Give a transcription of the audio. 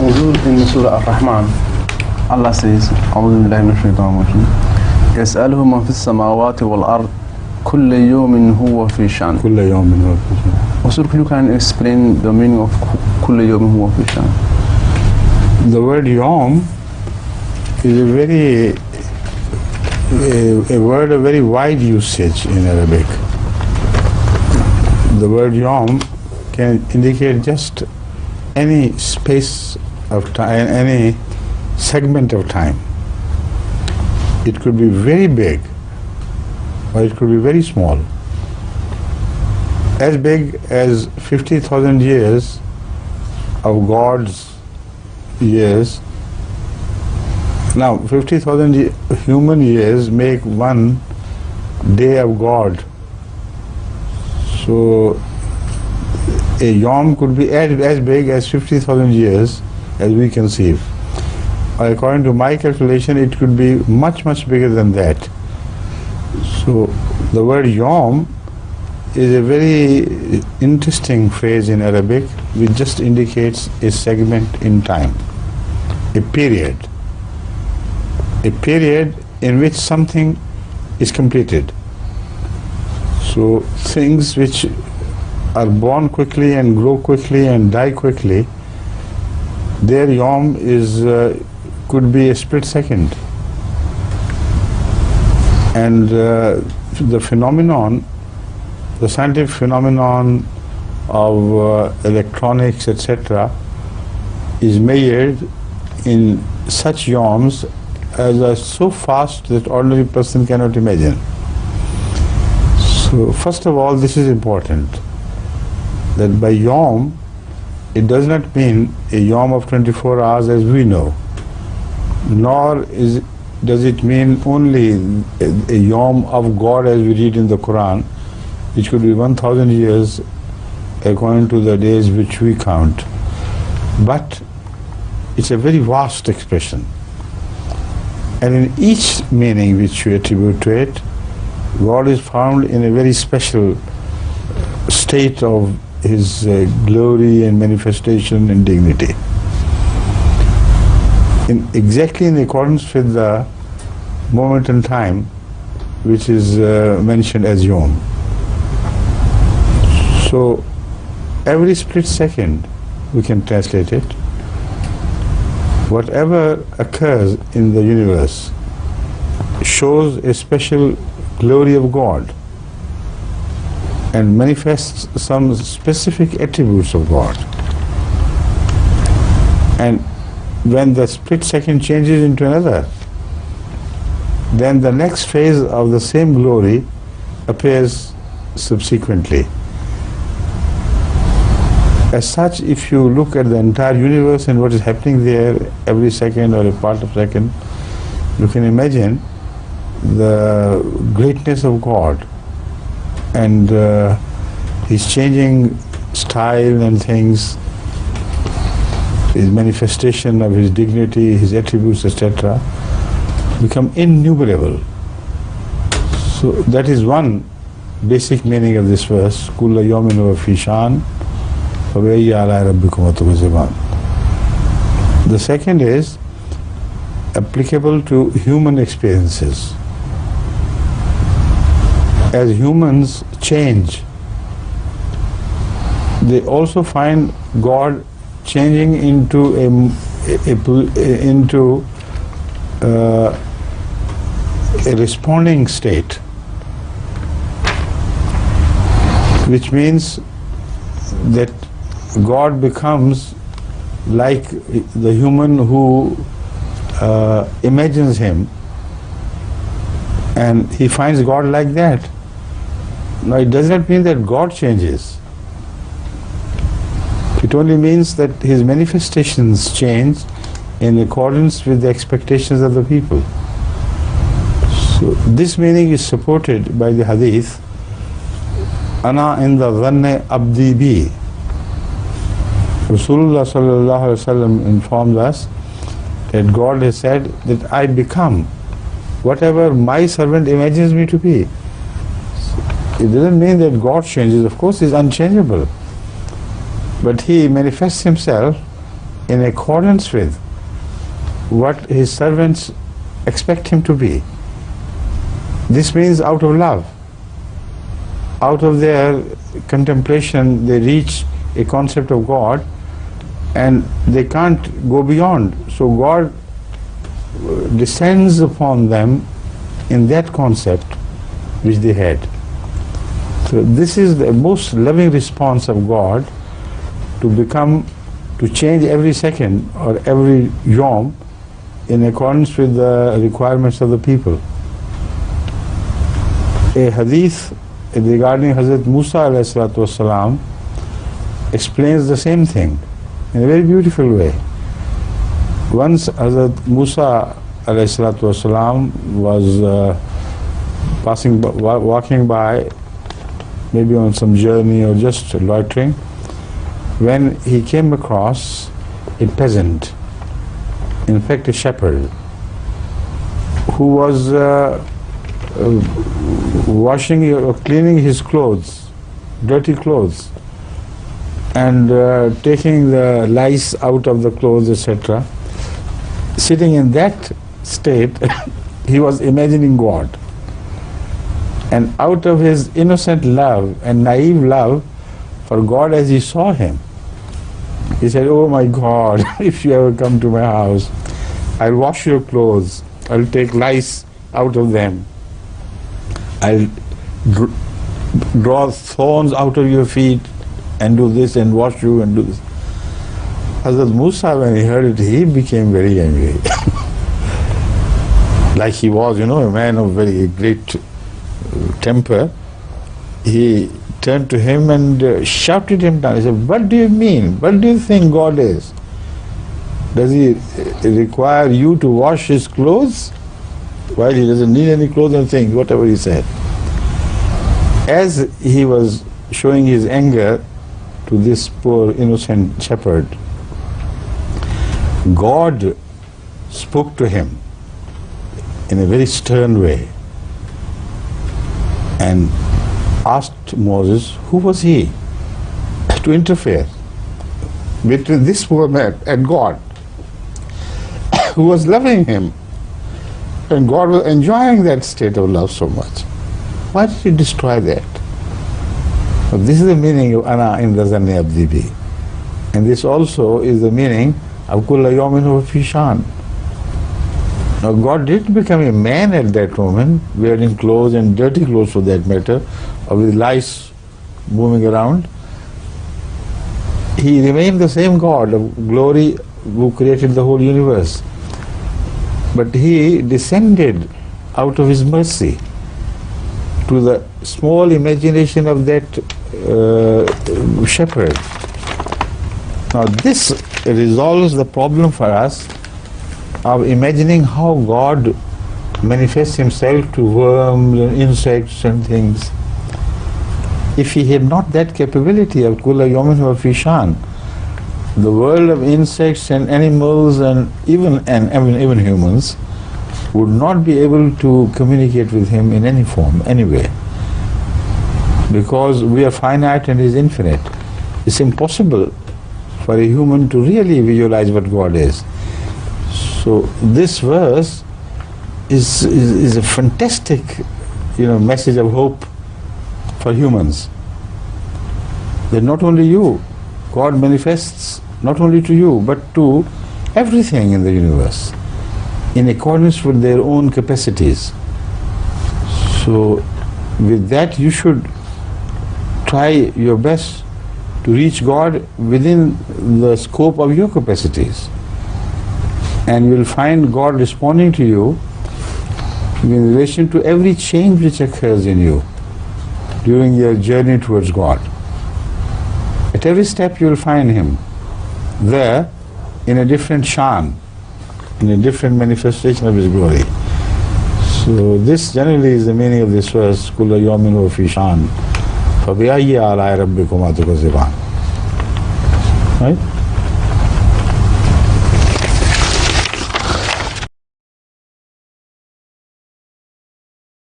in Surah Ar-Rahman, Allah says, أعوذ بالله من الشيطان الرجيم يسأله من في السماوات والأرض كل يوم هو في شأن. كل يوم هو في شأن. Sir, you can explain the meaning of كل يوم هو في شأن? The word yom is a word of very wide usage in Arabic. The word yom can indicate just any space of time, any segment of time. It could be very big or it could be very small. As big as 50,000 years of God's years. Now 50,000 human years make one day of God. So a yom could be as big as 50,000 years as we conceive. According to my calculation, it could be much, much bigger than that. So the word yom is a very interesting phrase in Arabic, which just indicates a segment in time, a period in which something is completed. So things which are born quickly and grow quickly and die quickly, their yom is could be a split second. And the phenomenon, the scientific phenomenon of electronics, etc., is measured in such yoms as are so fast that ordinary person cannot imagine. So first of all, this is important, that by yom, it does not mean a yom of 24 hours as we know, nor does it mean only a yom of God as we read in the Quran, which could be 1,000 years according to the days which we count. But it's a very vast expression. And in each meaning which you attribute to it, God is found in a very special state of His glory and manifestation and dignity. Exactly in accordance with the moment in time which is mentioned as yom. So every split second, we can translate it, whatever occurs in the universe shows a special glory of God and manifests some specific attributes of God. And when the split second changes into another, then the next phase of the same glory appears subsequently. As such, if you look at the entire universe and what is happening there every second or a part of second, you can imagine the greatness of God and His changing style and things, His manifestation of His dignity, His attributes, etc., become innumerable. So that is one basic meaning of this verse, Kulla yawmin huwa fi shan. The second is applicable to human experiences. As humans change, they also find God changing into a responding state, which means that God becomes like the human who imagines Him, and he finds God like that. Now, it does not mean that God changes. It only means that His manifestations change in accordance with the expectations of the people. So this meaning is supported by the hadith, Ana inda dhanni abdi bi. Rasulullah sallallahu alaihi wasallam informs us that God has said that I become whatever my servant imagines me to be. It doesn't mean that God changes. Of course, He is unchangeable, but He manifests Himself in accordance with what his servants expect him to be. This means out of love. Out of their contemplation, they reach a concept of God and they can't go beyond. So God descends upon them in that concept which they had. So this is the most loving response of God, to change every second or every yom in accordance with the requirements of the people. A hadith regarding Hazrat Musa alayhi salatu wasalam explains the same thing in a very beautiful way. Once Hazrat Musa alayhi salatu wasalam was walking by, maybe on some journey or just loitering, when he came across a peasant, in fact a shepherd, who was washing or cleaning his clothes, dirty clothes, and taking the lice out of the clothes, etc. Sitting in that state, he was imagining God. And out of his innocent love and naive love for God as he saw him, he said, "Oh my God, if you ever come to my house, I'll wash your clothes, I'll take lice out of them, I'll draw thorns out of your feet and do this and wash you and do this." Hazrat Musa, when he heard it, he became very angry. Like he was, a man of very great temper. He turned to him and shouted him down. He said, "What do you mean? What do you think God is? Does he require you to wash his clothes while he doesn't need any clothes?" And things, whatever he said. As he was showing his anger to this poor innocent shepherd, God spoke to him in a very stern way and asked Moses, who was he to interfere between this poor man and God, who was loving him, and God was enjoying that state of love so much. Why did he destroy that? Well, this is the meaning of Ana inda zanni abdi bi. And this also is the meaning of kulla yawmin huwa fi shan. Now God didn't become a man at that moment, wearing clothes and dirty clothes for that matter, or with lice moving around. He remained the same God of glory who created the whole universe. But he descended out of his mercy to the small imagination of that shepherd. Now this resolves the problem for us of imagining how God manifests himself to worms and insects and things. If he had not that capability of kulla yawmin huwa fi shan, the world of insects and animals and even humans would not be able to communicate with him in any form, anyway. Because we are finite and he is infinite. It's impossible for a human to really visualize what God is. So this verse is a fantastic, message of hope for humans. That not only you, God manifests not only to you, but to everything in the universe, in accordance with their own capacities. So with that you should try your best to reach God within the scope of your capacities. And you will find God responding to you in relation to every change which occurs in you during your journey towards God. At every step you will find him there in a different shan, in a different manifestation of his glory. So this generally is the meaning of this verse, kulla yawmin huwa fi shan, fa bi ayyi ala'i rabbikuma tukazziban. Right?